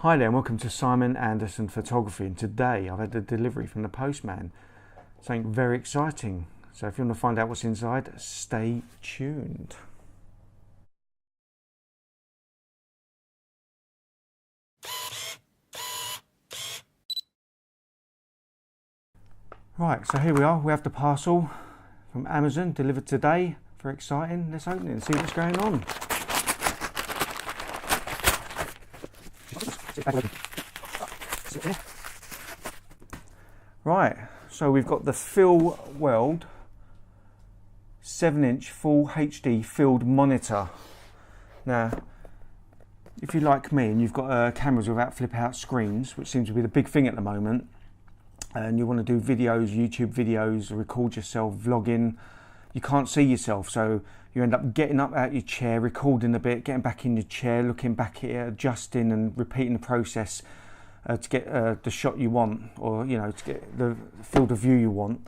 Hi there and welcome to Simon Anderson Photography, and today I've had a delivery from the postman. Something very exciting. So if you want to find out what's inside, stay tuned. Right, so here we are. We have the parcel from Amazon delivered today. Very exciting. Let's open it and see what's going on. Right, so we've got the Feelworld 7-inch full HD field monitor. Now, if you're like me and you've got cameras without flip out screens, which seems to be the big thing at the moment, and you want to do videos, YouTube videos, record yourself, vlogging, you can't see yourself, so you end up getting up out your chair, recording a bit, getting back in your chair, looking back at it, adjusting and repeating the process to get the shot you want, or to get the field of view you want,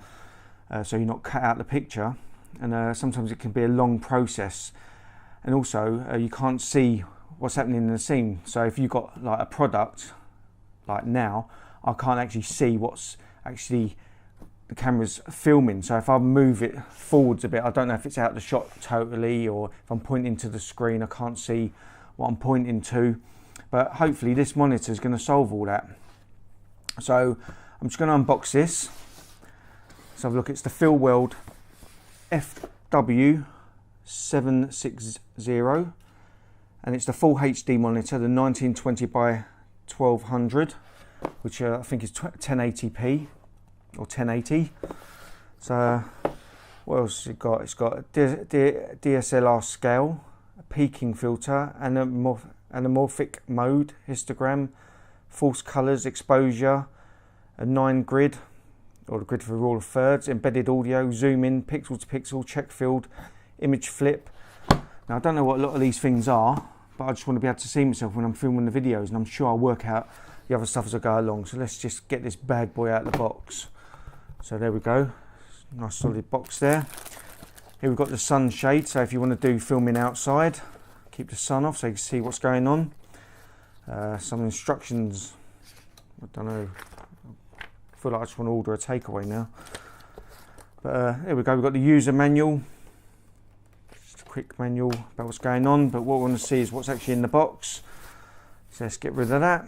so you're not cut out the picture. And sometimes it can be a long process, and also you can't see what's happening in the scene. So if you've got like a product, like now, I can't actually see what's actually the camera's filming. So if I move it forwards a bit, I don't know if it's out of the shot totally, or if I'm pointing to the screen, I can't see what I'm pointing to. But hopefully this monitor is going to solve all that. So I'm just going to unbox this. So have a look. It's the Feelworld FW760, and it's the full HD monitor, the 1920 by 1200, which I think is 1080p or 1080. So what else has it got? It's got a DSLR scale, a peaking filter, anamorphic mode, histogram, false colors, exposure, a 9 grid, or the grid for rule of thirds, embedded audio, zoom in, pixel to pixel, check field, image flip. Now I don't know what a lot of these things are, but I just want to be able to see myself when I'm filming the videos, and I'm sure I'll work out the other stuff as I go along. So let's just get this bad boy out of the box. So there we go, nice solid box there. Here we've got the sunshade, so if you want to do filming outside, keep the sun off so you can see what's going on. Some instructions, I don't know, I feel like I just want to order a takeaway now. But here we go, we've got the user manual, just a quick manual about what's going on, but what we want to see is what's actually in the box. So let's get rid of that.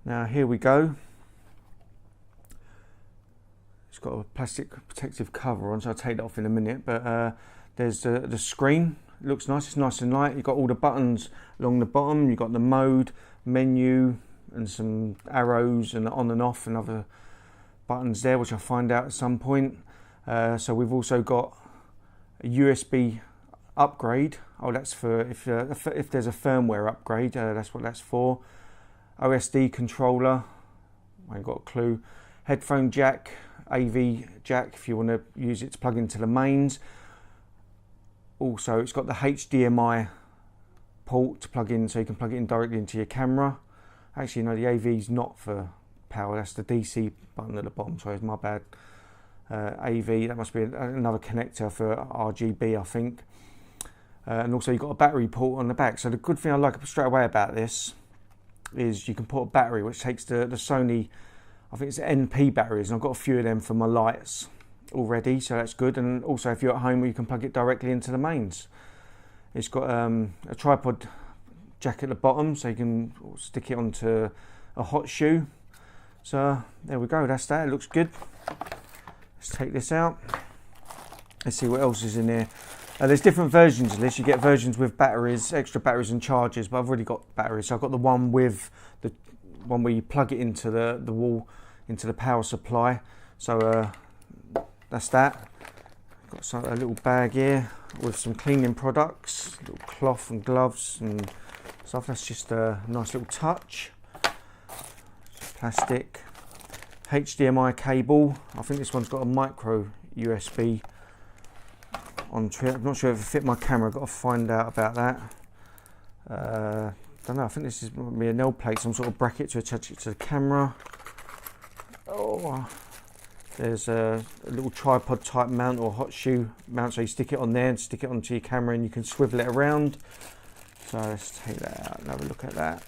Now here we go. It's got a plastic protective cover on, so I'll take that off in a minute, but there's the screen. It looks nice, it's nice and light. You've got all the buttons along the bottom. You've got the mode, menu, and some arrows and on and off and other buttons there, which I'll find out at some point. So we've also got a USB upgrade. Oh, that's for if there's a firmware upgrade, that's what that's for. OSD controller, I ain't got a clue. Headphone jack, AV jack if you want to use it to plug into the mains. Also, it's got the HDMI port to plug in, so you can plug it in directly into your camera. Actually, no, the AV is not for power, that's the DC button at the bottom, sorry, it's my bad. AV, that must be another connector for RGB, I think. And also you've got a battery port on the back. So the good thing I like straight away about this is you can put a battery, which takes the Sony, I think it's NP batteries, and I've got a few of them for my lights already, so that's good. And also if you're at home, you can plug it directly into the mains. It's got a tripod jack at the bottom, so you can stick it onto a hot shoe. So there we go, that's that. It looks good. Let's take this out. Let's see what else is in here. There's different versions of this. You get versions with batteries, extra batteries and chargers, but I've already got batteries. So I've got the one with the one where you plug it into the wall, into the power supply. So that's that. Got a little bag here with some cleaning products, little cloth and gloves and stuff. That's just a nice little touch. Plastic. HDMI cable. I think this one's got a micro USB onto it. I'm not sure if it fit my camera. I've got to find out about that. Don't know. I think this is maybe a nail plate, some sort of bracket to attach it to the camera. Oh, there's a little tripod type mount or hot shoe mount, so you stick it on there and stick it onto your camera, and you can swivel it around. So let's take that out and have a look at that.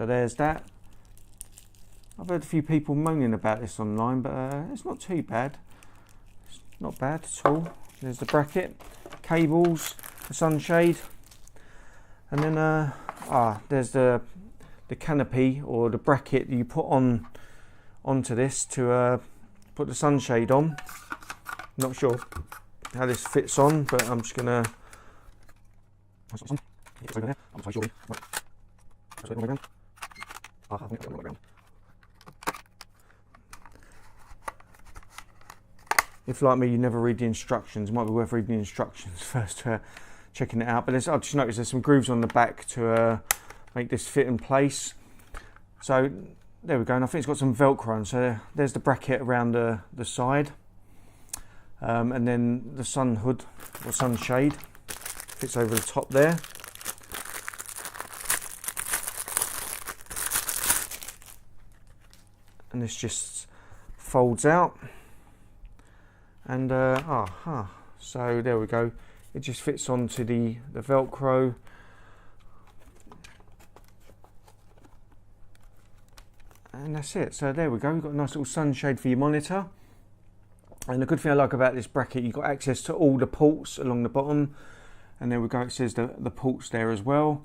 So there's that. I've heard a few people moaning about this online, but it's not too bad. It's not bad at all. There's the bracket, cables, the sunshade, and then there's the canopy or the bracket that you put onto this to put the sunshade on. Not sure how this fits on, but I'm just gonna. If like me you never read the instructions, it might be worth reading the instructions first, checking it out. But I've just noticed there's some grooves on the back to make this fit in place. So there we go, and I think it's got some Velcro on. So there's the bracket around the side, and then the sun hood or sunshade fits over the top there. And this just folds out, and so there we go. It just fits onto the Velcro. And that's it. So there we go. We've got a nice little sunshade for your monitor. And the good thing I like about this bracket, you've got access to all the ports along the bottom. And there we go. It says the ports there as well.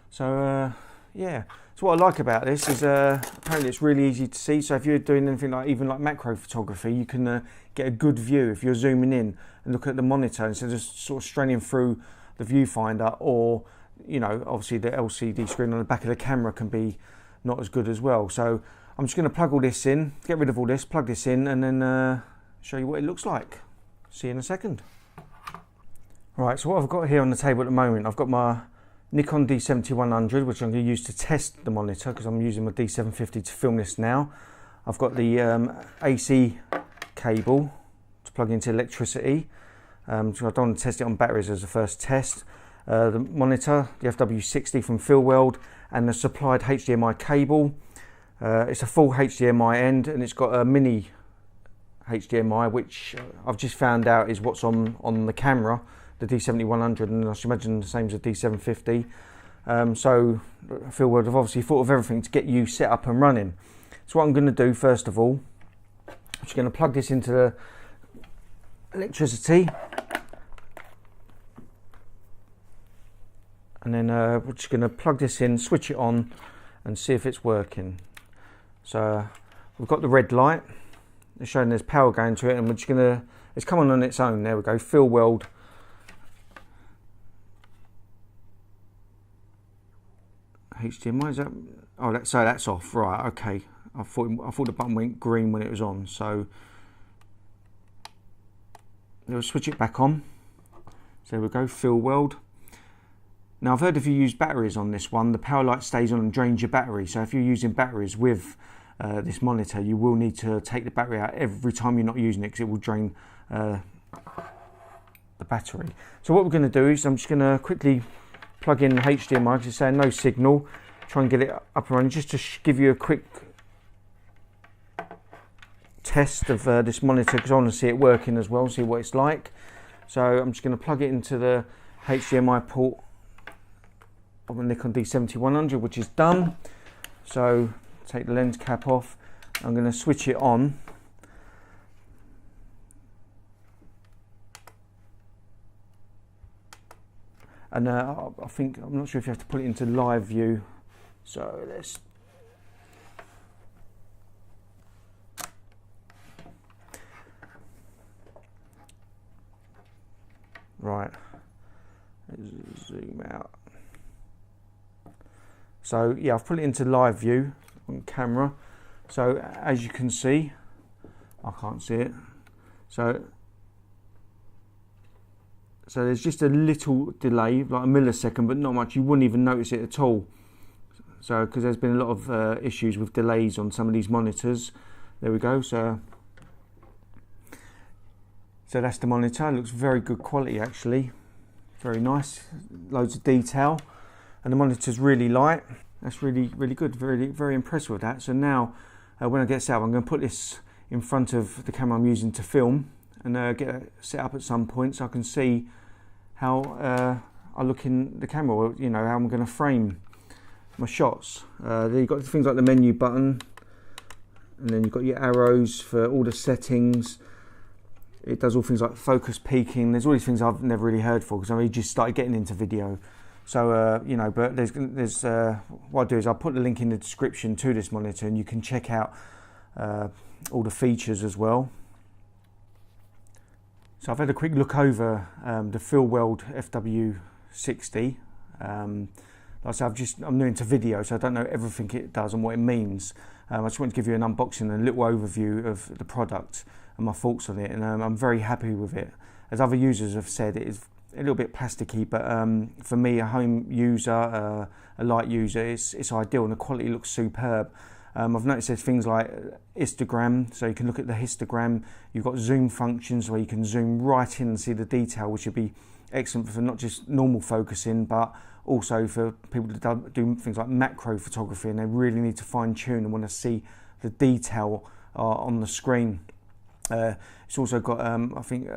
So yeah. So what I like about this is apparently it's really easy to see. So if you're doing anything like even like macro photography, you can get a good view if you're zooming in and look at the monitor instead of just sort of straining through the viewfinder, or you know, obviously the LCD screen on the back of the camera can be not as good as well. So I'm just going to plug all this in, get rid of all this, plug this in, and then show you what it looks like. See you in a second. Right, so what I've got here on the table at the moment, I've got my Nikon D750, which I'm going to use to test the monitor because I'm using my D750 to film this now. I've got the AC cable to plug into electricity. So I don't want to test it on batteries as a first test. The monitor, the FW760 from Feelworld, and the supplied HDMI cable. It's a full HDMI end, and it's got a mini HDMI, which I've just found out is what's on the camera, the D750, and I should imagine the same as the D750. So Feelworld have obviously thought of everything to get you set up and running. So what I'm going to do first of all, I'm just going to plug this into the electricity, and then we're just going to plug this in, switch it on, and see if it's working. So we've got the red light, it's showing there's power going to it, and we're just going to, it's coming on its own. There we go, Feelworld. HDMI, is that? Oh, so that's off, right? Okay, I thought the button went green when it was on. So we'll switch it back on. So there we go, Feelworld. Now I've heard if you use batteries on this one, the power light stays on and drains your battery. So if you're using batteries with this monitor, you will need to take the battery out every time you're not using it, because it will drain the battery. So what we're going to do is I'm just going to quickly plug in the HDMI, because it's saying no signal. Try and get it up and running, just to give you a quick test of this monitor, because I want to see it working as well, see what it's like. So I'm just going to plug it into the HDMI port of the Nikon D750, which is done. So take the lens cap off. I'm going to switch it on. And I think, I'm not sure if you have to put it into live view. So let's. Right. Let's zoom out. So yeah, I've put it into live view on camera. So as you can see, I can't see it. So there's just a little delay, like a millisecond, but not much. You wouldn't even notice it at all. So because there's been a lot of issues with delays on some of these monitors. There we go. So that's the monitor. It looks very good quality actually. Very nice. Loads of detail. And the monitor's really light. That's really, really good. Very impressed with that. So now when I get set up, I'm going to put this in front of the camera I'm using to film, and get it set up at some point so I can see how I look in the camera, or you know, how I'm going to frame my shots. There you've got things like the menu button, and then you've got your arrows for all the settings. It does all things like focus peaking. There's all these things I've never really heard for because I only just started getting into video. So you know, but there's what I do is I'll put the link in the description to this monitor, and you can check out all the features as well. So I've had a quick look over the Feelworld FW760. Like I said, I'm new into video, so I don't know everything it does and what it means. I just want to give you an unboxing and a little overview of the product and my thoughts on it, and I'm very happy with it. As other users have said, it is a little bit plasticky, but for me, a home user, a light user, it's ideal, and the quality looks superb. I've noticed there's things like histogram, so you can look at the histogram. You've got zoom functions where you can zoom right in and see the detail, which would be excellent for not just normal focusing, but also for people that do things like macro photography, and they really need to fine tune and want to see the detail on the screen. It's also got, I think,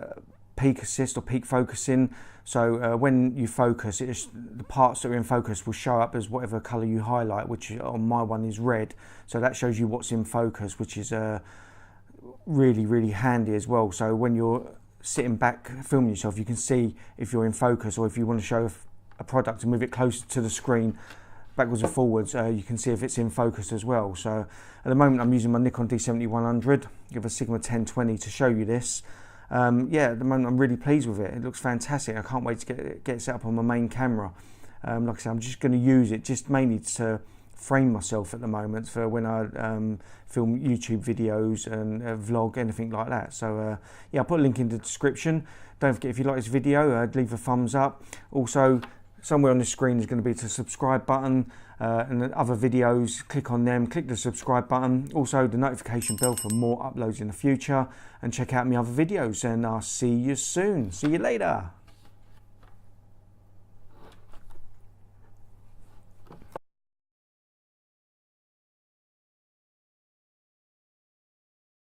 peak assist or peak focusing. So when you focus, the parts that are in focus will show up as whatever colour you highlight, which on my one is red. So that shows you what's in focus, which is really, really handy as well. So when you're sitting back filming yourself, you can see if you're in focus, or if you want to show a product and move it closer to the screen, backwards and forwards, you can see if it's in focus as well. So at the moment I'm using my Nikon D750 with a Sigma 1020 to show you this. Yeah, at the moment I'm really pleased with it. It looks fantastic. I can't wait to get it set up on my main camera. Like I said, I'm just going to use it just mainly to frame myself at the moment for when I film YouTube videos and vlog, anything like that. So yeah, I'll put a link in the description. Don't forget, if you like this video, leave a thumbs up. Also, somewhere on the screen is going to be the subscribe button, and the other videos, click on them, click the subscribe button. Also the notification bell for more uploads in the future, and check out my other videos, and I'll see you soon. See you later.